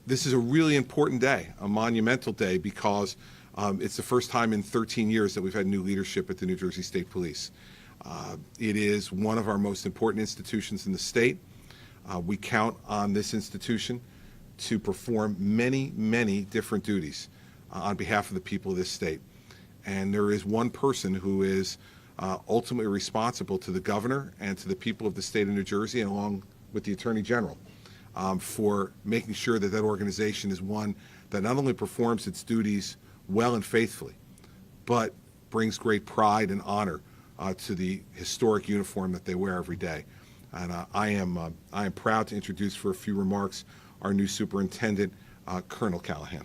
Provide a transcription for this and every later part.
This is a really important day, a monumental day, because it's the first time in 13 years that we've had new leadership at the New Jersey State Police. It is one of our most important institutions in the state. We count on this institution to perform many, many different duties on behalf of the people of this state. And there is one person who is ultimately responsible to the governor and to the people of the state of New Jersey, and along with the Attorney General, for making sure that that organization is one that not only performs its duties well and faithfully, but brings great pride and honor to the historic uniform that they wear every day. And I am proud to introduce for a few remarks our new superintendent, Colonel Callahan.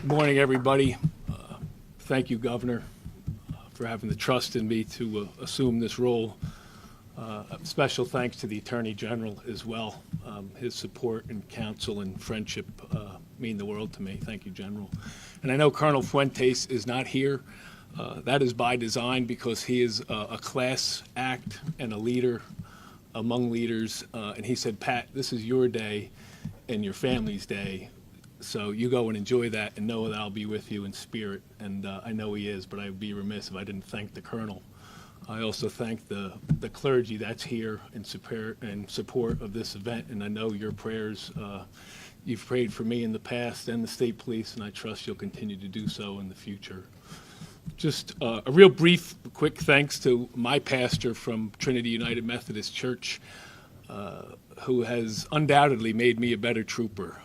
Good morning, everybody. Thank you, Governor, for having the trust in me to assume this role. Special thanks to the Attorney General as well. His support and counsel and friendship mean the world to me. Thank you, General. And I know Colonel Fuentes is not here. That is by design, because he is a class act and a leader among leaders. And he said, Pat, this is your day and your family's day. So you go and enjoy that and know that I'll be with you in spirit. And I know he is, but I would be remiss if I didn't thank the Colonel. I also thank the clergy that's here in support of this event. And I know your prayers, you've prayed for me in the past and the state police, and I trust you'll continue to do so in the future. Just a real brief, quick thanks to my pastor from Trinity United Methodist Church, who has undoubtedly made me a better trooper.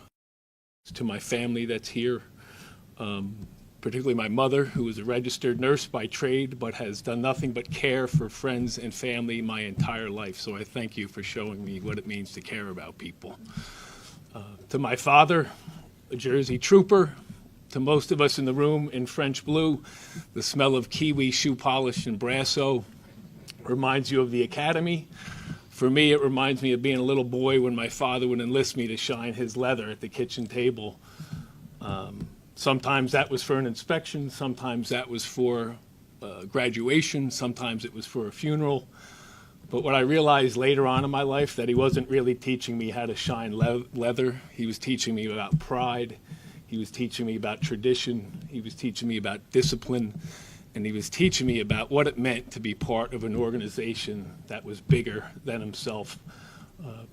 To my family that's here, particularly my mother, who is a registered nurse by trade, but has done nothing but care for friends and family my entire life. So I thank you for showing me what it means to care about people. To my father, a Jersey trooper, to most of us in the room in French blue, the smell of kiwi shoe polish and Brasso reminds you of the academy. For me, it reminds me of being a little boy when my father would enlist me to shine his leather at the kitchen table. Sometimes that was for an inspection, sometimes that was for graduation, sometimes it was for a funeral. But what I realized later on in my life, that he wasn't really teaching me how to shine leather. He was teaching me about pride. He was teaching me about tradition. He was teaching me about discipline. And he was teaching me about what it meant to be part of an organization that was bigger than himself.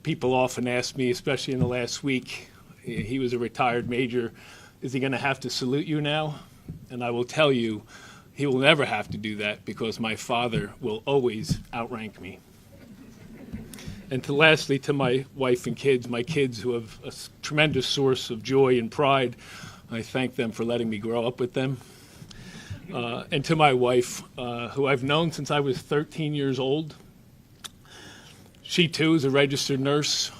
People often ask me, especially in the last week, he was a retired major, is he going to have to salute you now? And I will tell you, he will never have to do that, because my father will always outrank me. And lastly, to my wife and kids, my kids who have a tremendous source of joy and pride, I thank them for letting me grow up with them. And to my wife, who I've known since I was 13 years old. She too is a registered nurse,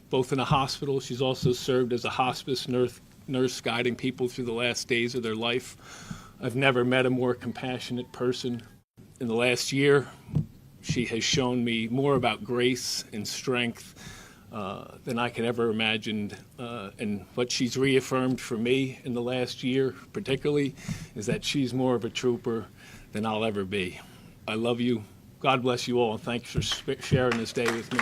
both in a hospital. She's also served as a hospice nurse guiding people through the last days of their life. I've never met a more compassionate person. In the last year, she has shown me more about grace and strength than I could ever imagined. And what she's reaffirmed for me in the last year particularly is that she's more of a trooper than I'll ever be. I love you. God bless you all, and thanks for sharing this day with me.